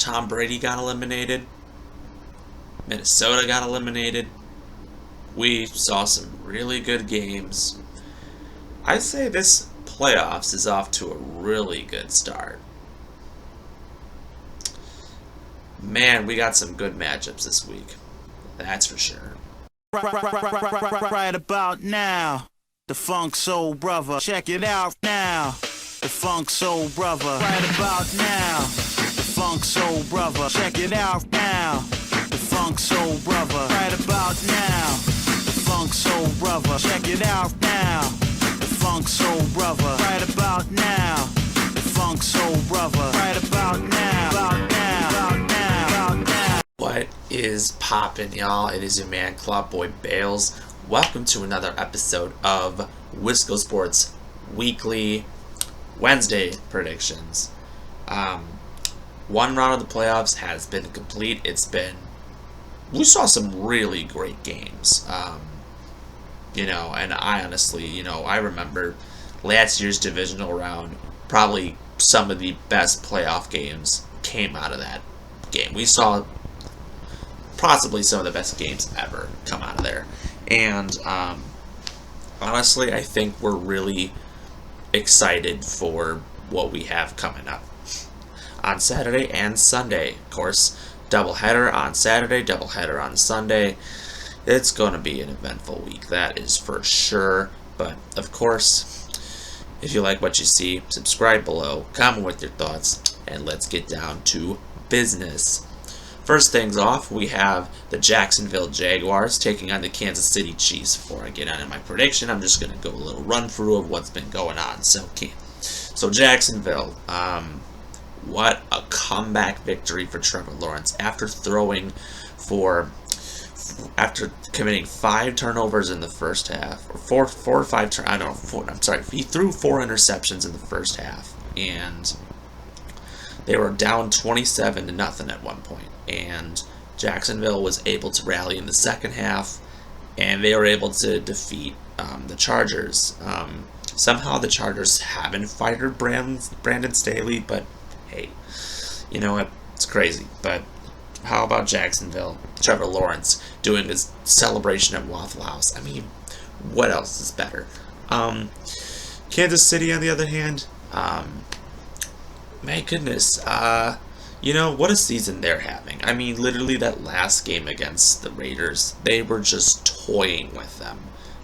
Tom Brady got eliminated. Minnesota got eliminated. We saw some really good games. I'd say this playoffs is off to a really good start. Man, we got some good matchups this week. That's for sure. Right about now, the Funk Soul Brother. Check it out now, the Funk Soul Brother. Right about now, the Funk Soul Brother. Check it out now, the Funk Soul Brother. Right about now, the Funk Soul Brother. Check it out now, the Funk Soul Brother. Right about now, the Funk Soul Brother. Right about now, about now, about now, about now. What is poppin', y'all? It is your man, Club Boy Bales. Welcome to another episode of Wisco Sports Weekly Wednesday predictions. One round of the playoffs has been complete. We saw some really great games. And I honestly, I remember last year's divisional round, probably some of the best playoff games came out of that game. We saw possibly some of the best games ever come out of there. And honestly, I think we're really excited for what we have coming up on Saturday and Sunday. Of course, doubleheader on Saturday, doubleheader on Sunday. It's going to be an eventful week, that is for sure. But, of course, if you like what you see, subscribe below, comment with your thoughts, and let's get down to business. First things off, we have the Jacksonville Jaguars taking on the Kansas City Chiefs. Before I get on to my prediction, I'm just going to go a little run through of what's been going on. So Jacksonville, what a comeback victory for Trevor Lawrence after committing 5 turnovers in the first half, or four or five. He threw 4 interceptions in the first half, and they were down 27-0 at one point. And Jacksonville was able to rally in the second half, and they were able to defeat the Chargers. Somehow the Chargers haven't fired Brandon Staley, but hey, you know what? It's crazy. But how about Jacksonville? Trevor Lawrence doing his celebration at Waffle House. I mean, what else is better? Kansas City, on the other hand, my goodness, what a season they're having. I mean, literally that last game against the Raiders, they were just toying with them.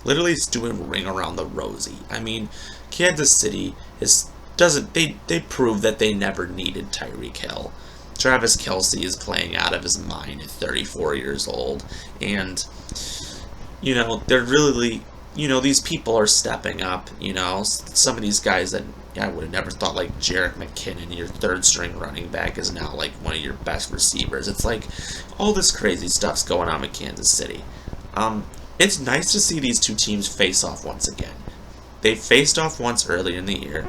Literally it's doing ring around the rosy. I mean, Kansas City they proved that they never needed Tyreek Hill. Travis Kelce is playing out of his mind at 34 years old. And, they're really, these people are stepping up. Some of these guys that I would have never thought, like Jerick McKinnon, your third string running back, is now like one of your best receivers. It's like all this crazy stuff's going on with Kansas City. It's nice to see these two teams face off once again. They faced off once earlier in the year.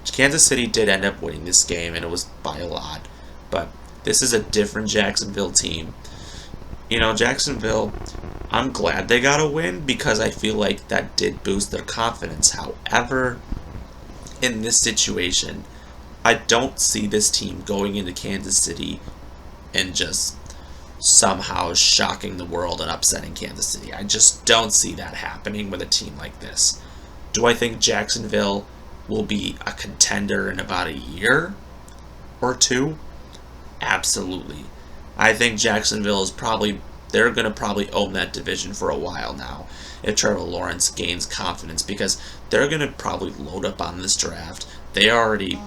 Kansas City did end up winning this game, and it was by a lot. But this is a different Jacksonville team. Jacksonville, I'm glad they got a win because I feel like that did boost their confidence. However, in this situation, I don't see this team going into Kansas City and just somehow shocking the world and upsetting Kansas City. I just don't see that happening with a team like this. Do I think Jacksonville will be a contender in about a year or two? Absolutely. I think Jacksonville is they're going to probably own that division for a while now if Trevor Lawrence gains confidence, because they're going to probably load up on this draft. They already,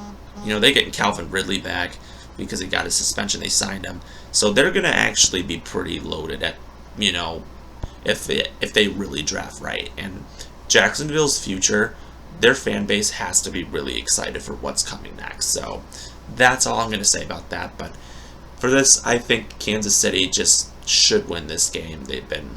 they getting Calvin Ridley back because he got his suspension. They signed him. So they're going to actually be pretty loaded at, if they really draft right. And Jacksonville's future, their fan base has to be really excited for what's coming next. So that's all I'm going to say about that. But for this, I think Kansas City just should win this game. They've been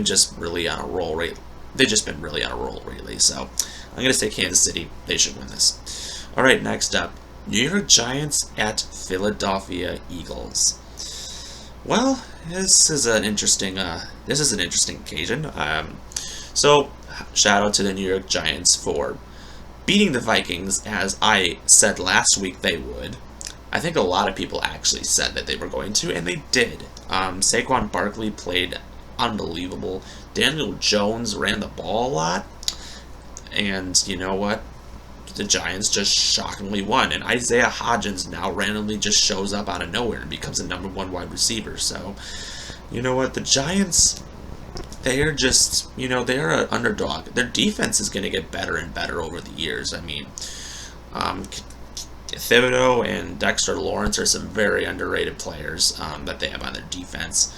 just really on a roll rate. They've just been really on a roll lately. So I'm going to say Kansas City, they should win this. All right, next up, New York Giants at Philadelphia Eagles. Well, this is an interesting occasion. So shout out to the New York Giants for beating the Vikings, as I said last week they would. I think a lot of people actually said that they were going to, and they did. Saquon Barkley played unbelievable. Daniel Jones ran the ball a lot. And you know what? The Giants just shockingly won. And Isaiah Hodgins now randomly just shows up out of nowhere and becomes a #1 wide receiver. So, you know what? The Giants, they're just, they're an underdog. Their defense is going to get better and better over the years. I mean, Thibodeau and Dexter Lawrence are some very underrated players that they have on their defense.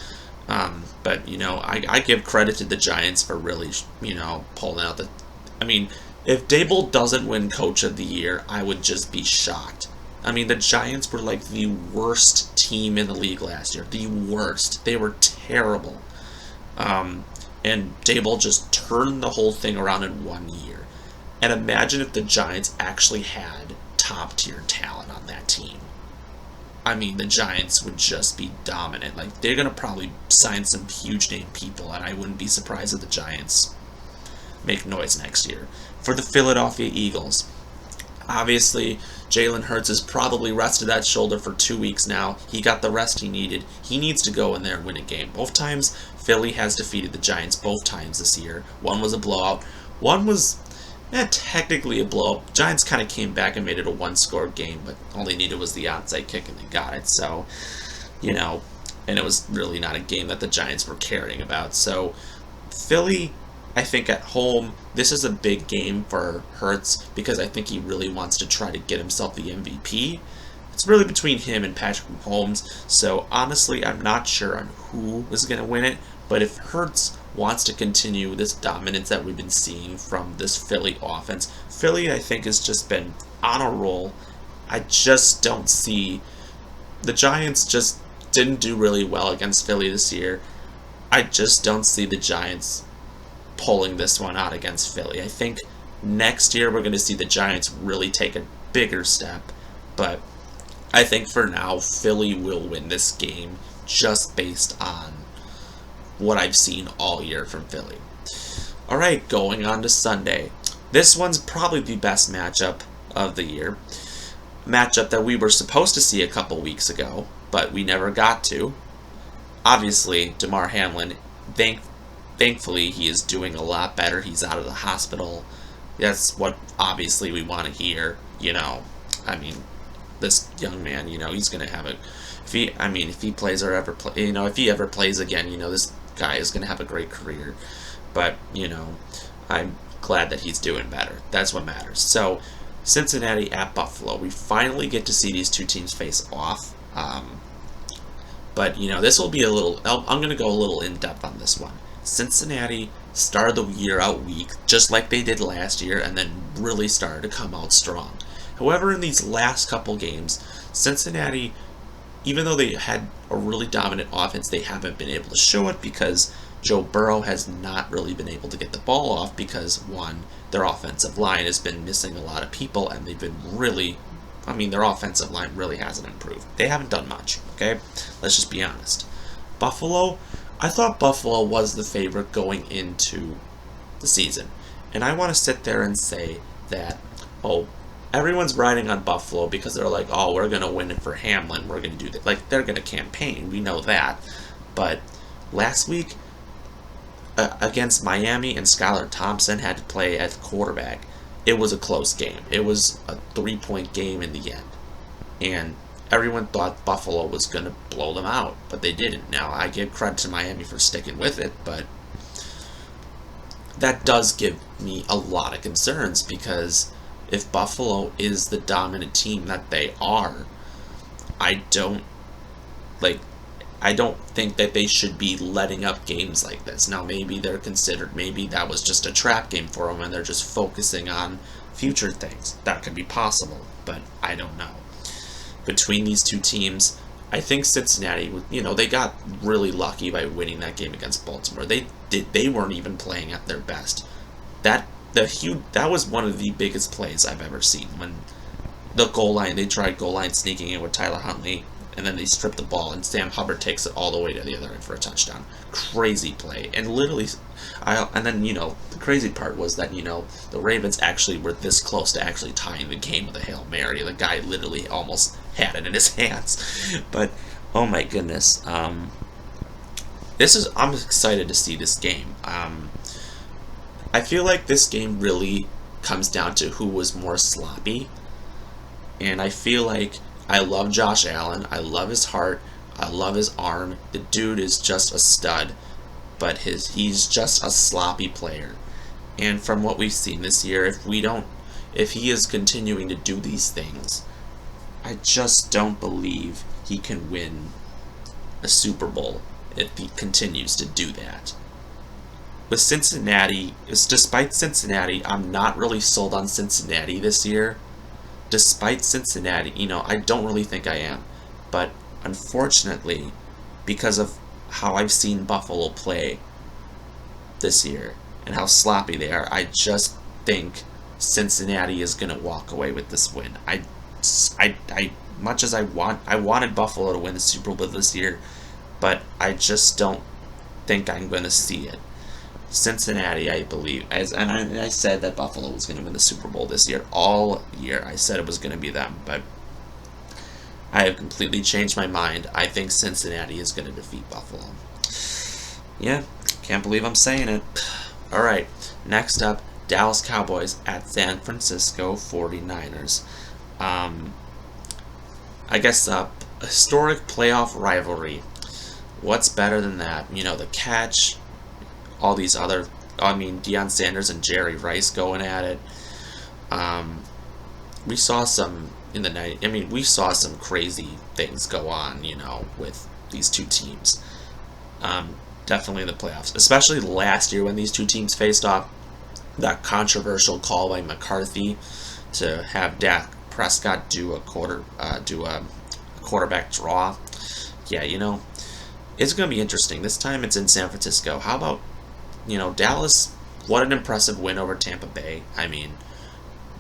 But, I give credit to the Giants for really, pulling out the... I mean, if Dable doesn't win Coach of the Year, I would just be shocked. I mean, the Giants were like the worst team in the league last year. The worst. They were terrible. And Dable just turned the whole thing around in 1 year. And imagine if the Giants actually had top-tier talent on that team. I mean, the Giants would just be dominant. Like, they're going to probably sign some huge-name people, and I wouldn't be surprised if the Giants make noise next year. For the Philadelphia Eagles, obviously, Jalen Hurts has probably rested that shoulder for 2 weeks now. He got the rest he needed. He needs to go in there and win a game. Both times, Philly has defeated the Giants both times this year. One was a blowout. One was technically a blowout. Giants kind of came back and made it a one-score game, but all they needed was the onside kick and they got it. So, and it was really not a game that the Giants were caring about. So, Philly, I think at home, this is a big game for Hurts because I think he really wants to try to get himself the MVP. It's really between him and Patrick Mahomes, so honestly, I'm not sure on who is going to win it, but if Hurts wants to continue this dominance that we've been seeing from this Philly offense, Philly, I think, has just been on a roll. I just don't see... The Giants just didn't do really well against Philly this year. I just don't see the Giants pulling this one out against Philly. I think next year we're going to see the Giants really take a bigger step, but I think for now Philly will win this game just based on what I've seen all year from Philly. Alright, going on to Sunday. This one's probably the best matchup of the year. Matchup that we were supposed to see a couple weeks ago, but we never got to. Obviously, Damar Hamlin, thankfully, he is doing a lot better. He's out of the hospital. That's what obviously we want to hear. I mean, this young man, he's going to have a... If he plays or ever play, if he ever plays again, this guy is going to have a great career. But, I'm glad that he's doing better. That's what matters. So, Cincinnati at Buffalo. We finally get to see these two teams face off. But, this will be a little... I'm going to go a little in-depth on this one. Cincinnati started the year out weak, just like they did last year, and then really started to come out strong. However, in these last couple games, Cincinnati, even though they had a really dominant offense, they haven't been able to show it because Joe Burrow has not really been able to get the ball off because, one, their offensive line has been missing a lot of people, and they've been really... their offensive line really hasn't improved. They haven't done much, okay? Let's just be honest. Buffalo... I thought Buffalo was the favorite going into the season. And I want to sit there and say that, everyone's riding on Buffalo because they're like, we're going to win it for Hamlin. We're going to do that. Like, they're going to campaign. We know that. But last week, against Miami and Skylar Thompson had to play at quarterback, it was a close game. It was a 3-point game in the end. And everyone thought Buffalo was going to blow them out, but they didn't. Now, I give credit to Miami for sticking with it, but that does give me a lot of concerns because if Buffalo is the dominant team that they are, I don't think that they should be letting up games like this. Now, maybe maybe that was just a trap game for them and they're just focusing on future things. That could be possible, but I don't know. Between these two teams, I think Cincinnati, they got really lucky by winning that game against Baltimore. They weren't even playing at their best. That was one of the biggest plays I've ever seen when the goal line, they tried goal line sneaking in with Tyler Huntley. and then they strip the ball, and Sam Hubbard takes it all the way to the other end for a touchdown. Crazy play, and literally, and then the crazy part was that the Ravens actually were this close to actually tying the game with a Hail Mary. The guy literally almost had it in his hands, but oh my goodness, I'm excited to see this game. I feel like this game really comes down to who was more sloppy, and I feel like I love Josh Allen. I love his heart. I love his arm. The dude is just a stud, but he's just a sloppy player. And from what we've seen this year, if he is continuing to do these things, I just don't believe he can win a Super Bowl if he continues to do that. With Cincinnati, despite Cincinnati, I'm not really sold on Cincinnati this year. Despite Cincinnati, I don't really think I am. But unfortunately, because of how I've seen Buffalo play this year and how sloppy they are, I just think Cincinnati is going to walk away with this win. Much as I wanted Buffalo to win the Super Bowl this year, but I just don't think I'm going to see it. Cincinnati, I believe, and I said that Buffalo was going to win the Super Bowl this year. All year, I said it was going to be them, but I have completely changed my mind. I think Cincinnati is going to defeat Buffalo. Yeah, can't believe I'm saying it. All right, next up, Dallas Cowboys at San Francisco 49ers. I guess a historic playoff rivalry. What's better than that? The catch. All these other, Deion Sanders and Jerry Rice going at it. We saw some in the night. We saw some crazy things go on, with these two teams. Definitely in the playoffs, especially last year when these two teams faced off. That controversial call by McCarthy to have Dak Prescott do a quarterback draw. Yeah, it's going to be interesting. This time it's in San Francisco. How about Dallas? What an impressive win over Tampa Bay.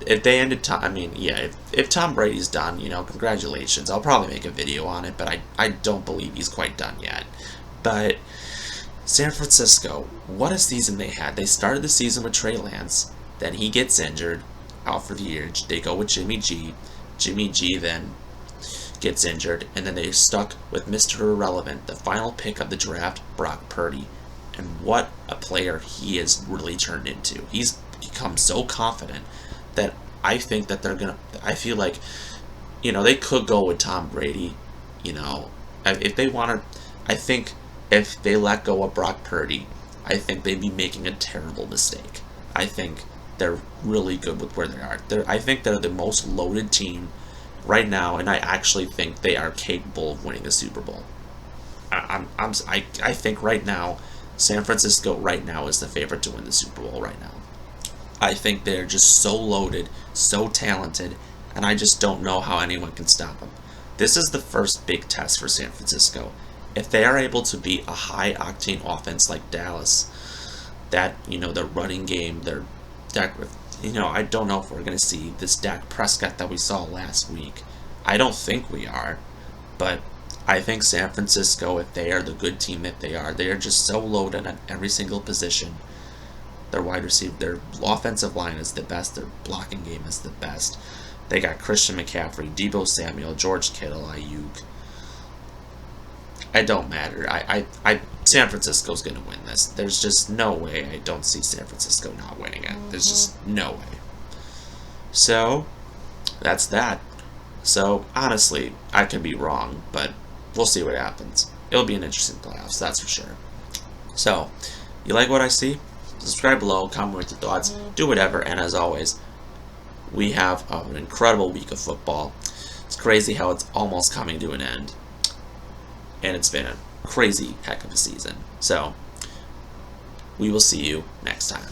If they ended if Tom Brady's done, congratulations. I'll probably make a video on it, but I don't believe he's quite done yet. But San Francisco, what a season they had. They started the season with Trey Lance, then he gets injured, out for the year. They go with Jimmy G. Jimmy G then gets injured, and then they're stuck with Mr. Irrelevant, the final pick of the draft, Brock Purdy. And what a player he has really turned into. He's become so confident that I think that I feel like, they could go with Tom Brady, if they want to. I think if they let go of Brock Purdy, I think they'd be making a terrible mistake. I think they're really good with where they are. I think they're the most loaded team right now, and I actually think they are capable of winning the Super Bowl. I think right now, San Francisco right now is the favorite to win the Super Bowl right now. I think they're just so loaded, so talented, and I just don't know how anyone can stop them. This is the first big test for San Francisco. If they are able to beat a high-octane offense like Dallas, that, their running game, their Dak, I don't know if we're going to see this Dak Prescott that we saw last week. I don't think we are, but I think San Francisco, if they are the good team that they are just so loaded at every single position. Their wide receiver, their offensive line is the best. Their blocking game is the best. They got Christian McCaffrey, Deebo Samuel, George Kittle, Ayuk. It don't matter. San Francisco's going to win this. There's just no way I don't see San Francisco not winning it. There's just no way. So, that's that. So, honestly, I could be wrong, but we'll see what happens. It'll be an interesting playoffs, that's for sure. So, you like what I see? Subscribe below, comment with your thoughts, do whatever, and as always, we have an incredible week of football. It's crazy how it's almost coming to an end. And it's been a crazy heck of a season. So, we will see you next time.